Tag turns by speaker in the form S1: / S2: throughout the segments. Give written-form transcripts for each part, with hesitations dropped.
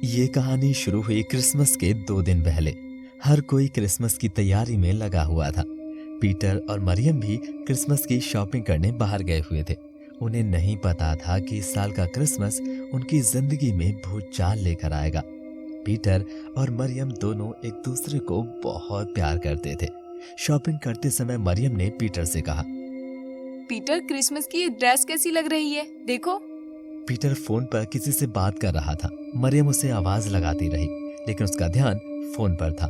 S1: ये कहानी शुरू हुई क्रिसमस के 2 दिन पहले। हर कोई क्रिसमस की तैयारी में लगा हुआ था। पीटर और मरियम भी क्रिसमस की शॉपिंग करने बाहर गए हुए थे। उन्हें नहीं पता था कि इस साल का क्रिसमस उनकी जिंदगी में भूचाल लेकर आएगा। पीटर और मरियम दोनों एक दूसरे को बहुत प्यार करते थे। शॉपिंग करते समय मरियम ने पीटर से कहा,
S2: पीटर, क्रिसमस की ये ड्रेस कैसी लग रही है, देखो।
S1: पीटर फोन पर किसी से बात कर रहा था। मरियम उसे आवाज लगाती रही, लेकिन उसका ध्यान फोन पर था।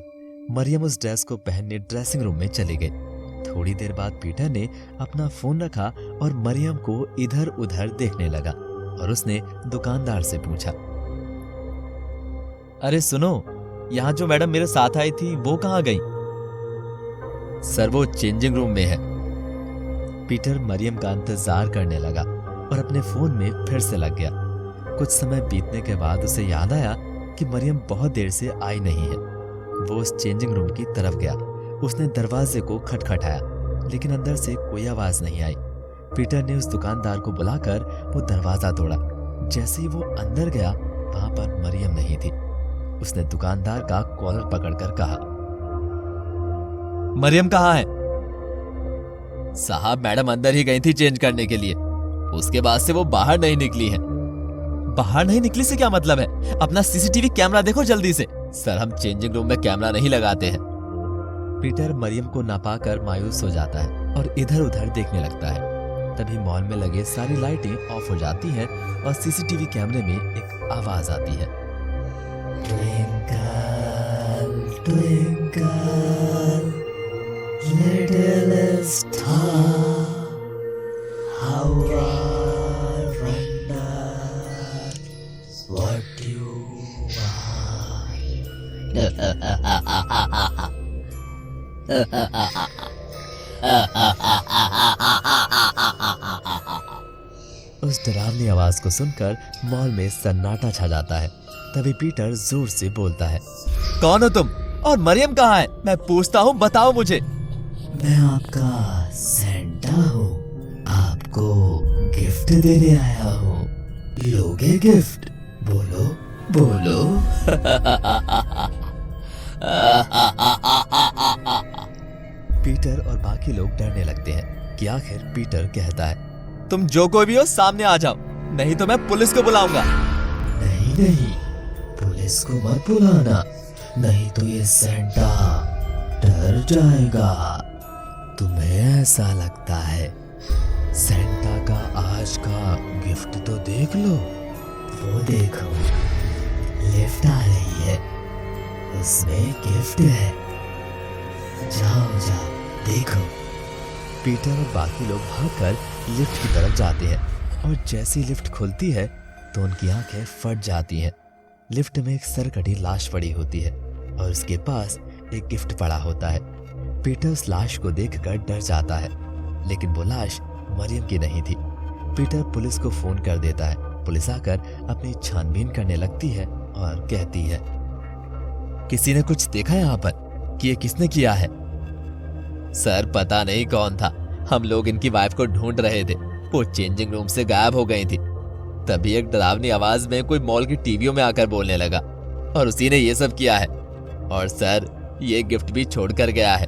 S1: मरियम उस ड्रेस को पहनने ड्रेसिंग रूम में चली गई। थोड़ी देर बाद पीटर ने अपना फोन रखा और मरियम को इधर उधर देखने लगा और उसने दुकानदार से पूछा, अरे सुनो, यहाँ जो मैडम मेरे साथ आई थी वो कहाँ गई? सर, वो चेंजिंग रूम में है। पीटर मरियम का इंतजार करने लगा और अपने फोन में फिर से लग गया। कुछ समय बीतने के बाद उसे याद आया कि मरियम बहुत देर से आई नहीं है। वो उस चेंजिंग रूम की तरफ गया। उसने दरवाजे को खटखटाया, लेकिन अंदर से कोई आवाज नहीं आई। पीटर ने उस दुकानदार को बुलाकर वो दरवाजा तोड़ा। जैसे ही वो अंदर गया, वहां पर मरियम नहीं थी। उसने दुकानदार का कॉलर पकड़कर कहा, मरियम कहाँ है? साहब, मैडम अंदर ही गई थी चेंज करने के लिए। उसके बाद से वो बाहर नहीं निकली है। बाहर नहीं निकली से क्या मतलब है? अपना सीसीटीवी कैमरा देखो जल्दी से। सर, हम चेंजिंग रूम में कैमरा नहीं लगाते हैं। पीटर मरियम को ना पाकर मायूस हो जाता है और इधर उधर देखने लगता है। तभी मॉल में लगे सारी लाइटें ऑफ हो जाती हैं और सीसीटीवी कैमरे में एक आवाज आती है, twinkle twinkle little star, how I wonder what you उस डरावनी आवाज को सुनकर मॉल में सन्नाटा छा जाता है। तभी पीटर जोर से बोलता है, कौन हो तुम और मरियम कहाँ है? मैं पूछता हूँ, बताओ मुझे। मैं आपका सेंटा हूँ, आपको गिफ्ट देने आया हूँ। लोगे गिफ्ट? बोलो बोलो। पीटर और बाकी लोग डरने लगते हैं कि आखिर पीटर कहता है, तुम जो कोई भी हो सामने आ जाओ, नहीं तो मैं पुलिस को बुलाऊंगा। नहीं नहीं, पुलिस को मत बुलाना, नहीं तो ये सेंटा डर जाएगा। तुम्हें ऐसा लगता है? सेंटा का आज का गिफ्ट तो देख लो। वो देखो, लिफ्ट आ रही है, उसमें गिफ्ट है। जाओ जाओ देखो। पीटर और बाकी लोग भागकर लिफ्ट की तरफ जाते हैं और जैसी लिफ्ट खुलती है तो उनकी आंखें फट जाती हैं। लिफ्ट में एक सरकटी लाश पड़ी होती है और उसके पास एक गिफ्ट पड़ा होता है। पीटर उस लाश को देखकर डर जाता है, लेकिन वो लाश मरियम की नहीं थी। पीटर पुलिस को फोन कर देता है। पुलिस आकर अपनी छानबीन करने लगती है और कहती है, किसी ने कुछ देखा यहाँ पर कि ये किसने किया है? सर, पता नहीं कौन था। हम लोग इनकी वाइफ को ढूंढ रहे थे। वो चेंजिंग रूम से गायब हो गई थी। तभी एक डरावनी आवाज में कोई मॉल की टीवियों में आकर बोलने लगा और उसी ने ये सब किया है। और सर, ये गिफ्ट भी छोड़कर गया है।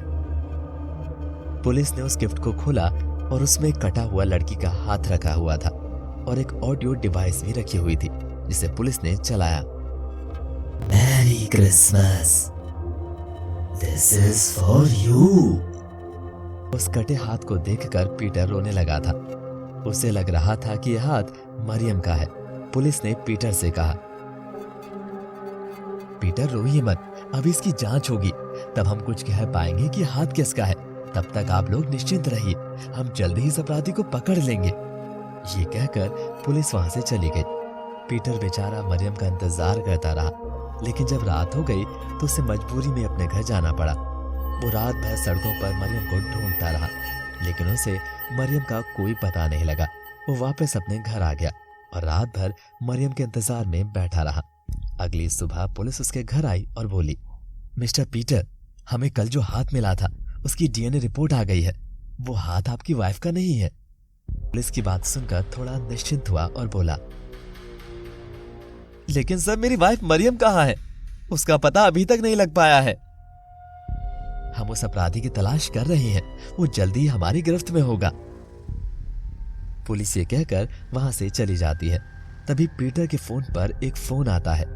S1: पुलिस ने उस गिफ्ट को खोला और उसमें कटा हुआ लड़की का हाथ रखा हुआ था और एक ऑडियो डिवाइस भी रखी हुई थी, जिसे पुलिस ने चलाया। Merry Christmas, this is for you. उस कटे हाथ को देखकर पीटर रोने लगा था। उसे लग रहा था कि यह हाथ मरियम का है। पुलिस ने पीटर से कहा, पीटर रोइए मत, अभी इसकी जांच होगी, तब हम कुछ कह पाएंगे कि हाथ किसका है। तब तक आप लोग निश्चिंत रहिए, हम जल्दी ही इस अपराधी को पकड़ लेंगे। ये कहकर पुलिस वहां से चली गई। पीटर बेचारा मरियम का इंतजार करता रहा, लेकिन जब रात हो गई तो उसे मजबूरी में अपने घर जाना पड़ा। वो रात भर सड़कों पर मरियम को ढूंढता रहा, लेकिन उसे मरियम का कोई पता नहीं लगा। वो वापस अपने घर आ गया और रात भर मरियम के इंतजार में बैठा रहा। अगली सुबह पुलिस उसके घर आई और बोली, मिस्टर पीटर, हमें कल जो हाथ मिला था उसकी डीएनए रिपोर्ट आ गई है। वो हाथ आपकी वाइफ का नहीं है। पुलिस की बात सुनकर थोड़ा निश्चिंत हुआ और बोला, लेकिन सर मेरी वाइफ मरियम कहाँ है? उसका पता अभी तक नहीं लग पाया है। हम उस अपराधी की तलाश कर रहे हैं, वो जल्दी ही हमारी गिरफ्त में होगा। पुलिस ये कहकर वहां से चली जाती है। तभी पीटर के फोन पर एक फोन आता है।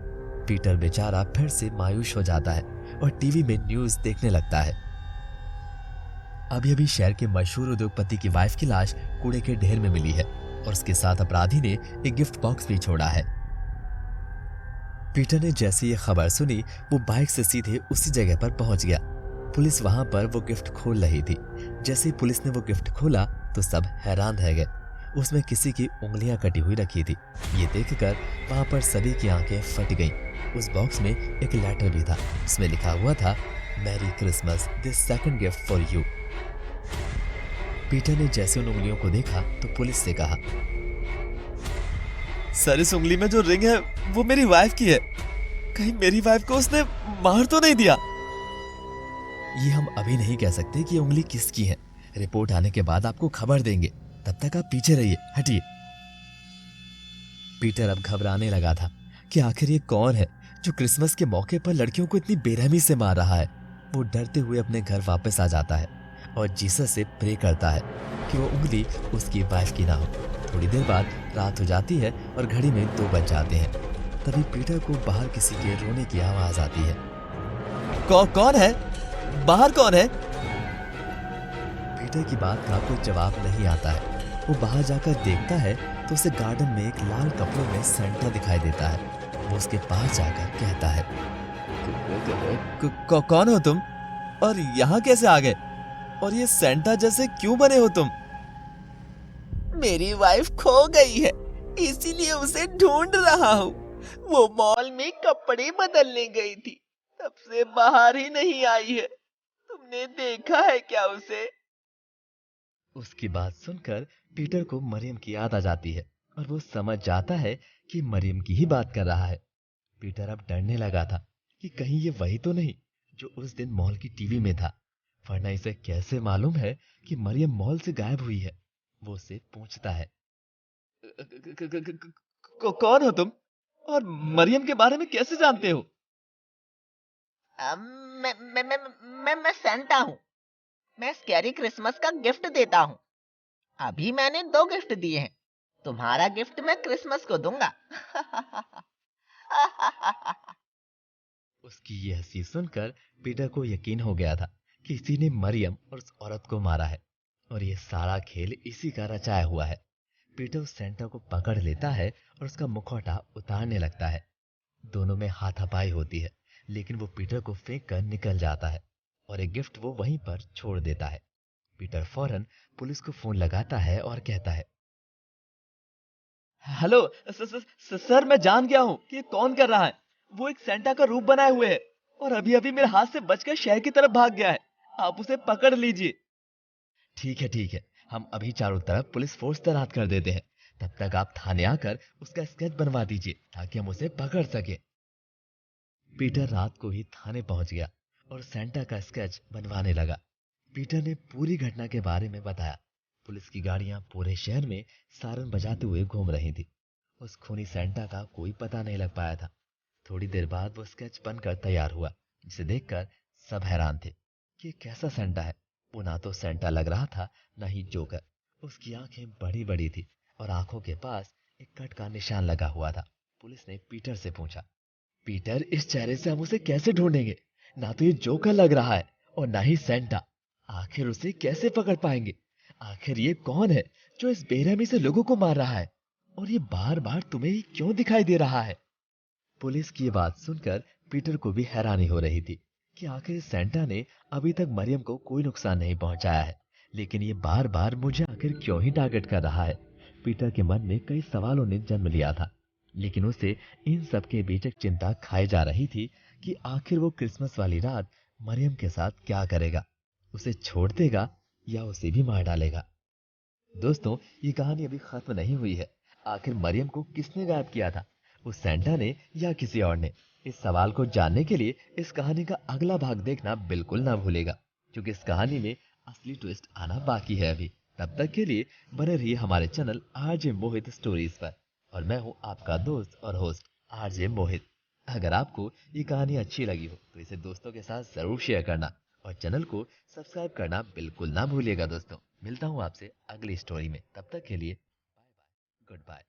S1: पीटर बेचारा फिर से मायूस हो जाता है और टीवी में न्यूज देखने लगता है। अभी अभी शहर के मशहूर उद्योगपति की वाइफ की लाश कूड़े के ढेर में मिली है और उसके साथ अपराधी ने एक गिफ्ट बॉक्स भी छोड़ा है। पीटर ने जैसे ये खबर सुनी, वो बाइक से सीधे उसी जगह पर पहुंच गया। पुलिस वहां पर वो गिफ्ट खोल रही थी। जैसे ही पुलिस ने वो गिफ्ट खोला तो सब हैरान रह गए। उसमें किसी की उंगलियां कटी हुई रखी थी। ये देखकर वहां पर सभी की आंखें फट गईं। उस बॉक्स में एक लेटर भी था। उसमें लिखा हुआ था, merry Christmas, this second gift for you. Peter ने जैसे उन उंगलियों को देखा तो पुलिस से कहा, सर इस उंगली में जो रिंग है वो मेरी वाइफ की है। कहीं मेरी वाइफ को उसने मार तो नहीं दिया? ये हम अभी नहीं कह सकते कि ये उंगली किसकी है। रिपोर्ट आने के बाद आपको खबर देंगे। तब तक आप पीछे रहिए, हटिए। पीटर अब घबराने लगा था कि आखिर ये कौन है जो क्रिसमस के मौके पर लड़कियों को इतनी बेरहमी से मार रहा है। वो डरते हुए अपने घर वापस आ जाता है और जीसस से प्रे करता है कि वो उंगली उसकी वाइफ की ना हो। थोड़ी देर बाद रात हो जाती है और घड़ी में 2 बज जाते हैं। तभी पीटर को बाहर किसी के रोने की आवाज आती है। कौन है? बाहर कौन है? पीटर की बात का कोई जवाब नहीं आता है। वो बाहर जाकर देखता है तो उसे गार्डन में एक लाल कपड़ों में सेंटा दिखाई देता है। वो उसके पास जाकर कहता है, कौन हो तुम और यहाँ कैसे आ गए? और ये सेंटा जैसे क्यों बने हो तुम?
S3: मेरी वाइफ खो गई है, इसीलिए उसे ढूंढ रहा हूँ। वो मॉल में कपड़े बदलने गई थी, तब से बाहर ही नहीं आई है। तुमने देखा है क्या उसे?
S1: उसकी बात सुनकर पीटर को मरियम की याद आ जाती है और वो समझ जाता है कि मरियम की ही बात कर रहा है। पीटर अब डरने लगा था कि कहीं ये वही तो नहीं जो उस दिन मॉल की टीवी में था, वरना इसे कैसे मालूम है कि मरियम मॉल से गायब हुई है। वो उससे पूछता है, कौन हो तुम और मरियम के बारे में कैसे जानते हो?
S3: मैं सेंटा हूँ। मैं स्कैरी क्रिसमस का गिफ्ट देता हूँ। अभी मैंने 2 गिफ्ट दिए हैं। तुम्हारा गिफ्ट मैं क्रिसमस को दूंगा।
S1: उसकी ये हंसी सुनकर पीटर को यकीन हो गया था कि किसी ने मरियम और उस औरत को मारा है और ये सारा खेल इसी का रचाया हुआ है। पीटर उस सेंटा को पकड़ लेता है और उसका मुखौटा उतारने लगता है। दोनों में हाथापाई होती है, लेकिन वो पीटर को फेंक कर निकल जाता है और एक गिफ्ट वो वहीं पर छोड़ देता है। पीटर फौरन पुलिस को फोन लगाता है और कहता है, हेलो सर, मैं जान गया हूं कि कौन कर रहा है। वो एक सेंटा का रूप बनाए हुए है और अभी अभी मेरे हाथ से बचकर शहर की तरफ भाग गया है। आप उसे पकड़ लीजिए। ठीक है, हम अभी चारों तरफ पुलिस फोर्स तैनात कर देते हैं। तब तक आप थाने आकर उसका स्केच बनवा दीजिए ताकि हम उसे पकड़ सके। पीटर रात को ही थाने पहुंच गया और सेंटा का स्केच बनवाने लगा। पीटर ने पूरी घटना के बारे में बताया। पुलिस की गाड़ियां पूरे शहर में सायरन बजाते हुए घूम रही थी। उस खूनी सेंटा का कोई पता नहीं लग पाया था। थोड़ी देर बाद वो स्केच बनकर तैयार हुआ, जिसे देखकर सब हैरान थे कि कैसा सेंटा है। वो ना तो सेंटा लग रहा था, ना ही जोकर। उसकी आंखें बड़ी बड़ी थी और आंखों के पास एक कट का निशान लगा हुआ था। पुलिस ने पीटर से पूछा, पीटर इस चेहरे से हम उसे कैसे ढूंढेंगे? ना तो ये जोकर लग रहा है और ना ही सेंटा। आखिर उसे कैसे पकड़ पाएंगे? आखिर ये कौन है जो इस बेरहमी से लोगों को मार रहा है और ये बार बार तुम्हें ही क्यों दिखाई दे रहा है? पुलिस की बात सुनकर पीटर को भी हैरानी हो रही थी कि आखिर सेंटा ने अभी तक मरियम को कोई नुकसान नहीं पहुंचाया है, लेकिन ये बार बार मुझे आखिर क्यों ही टारगेट कर रहा है। पीटर के मन में कई सवालों ने जन्म लिया था, लेकिन उसे इन सब के बीच एक चिंता खाई जा रही थी कि आखिर वो क्रिसमस वाली रात मरियम के साथ क्या करेगा। उसे छोड़ देगा या उसे भी मार डालेगा। दोस्तों, ये कहानी अभी खत्म नहीं हुई है। आखिर मरियम को किसने गायब किया था, उस सेंटा ने या किसी और ने? इस सवाल को जानने के लिए इस कहानी का अगला भाग देखना बिल्कुल ना भूलेगा, क्योंकि इस कहानी में असली ट्विस्ट आना बाकी है अभी। तब तक के लिए बने रहिए हमारे चैनल आरजे मोहित स्टोरीज पर। और मैं हूं आपका दोस्त और होस्ट आरजे मोहित। अगर आपको ये कहानी अच्छी लगी हो तो इसे दोस्तों के साथ जरूर शेयर करना और चैनल को सब्सक्राइब करना बिल्कुल ना भूलिएगा दोस्तों। मिलता हूँ आपसे अगली स्टोरी में, तब तक के लिए बाय बाय, गुड बाय।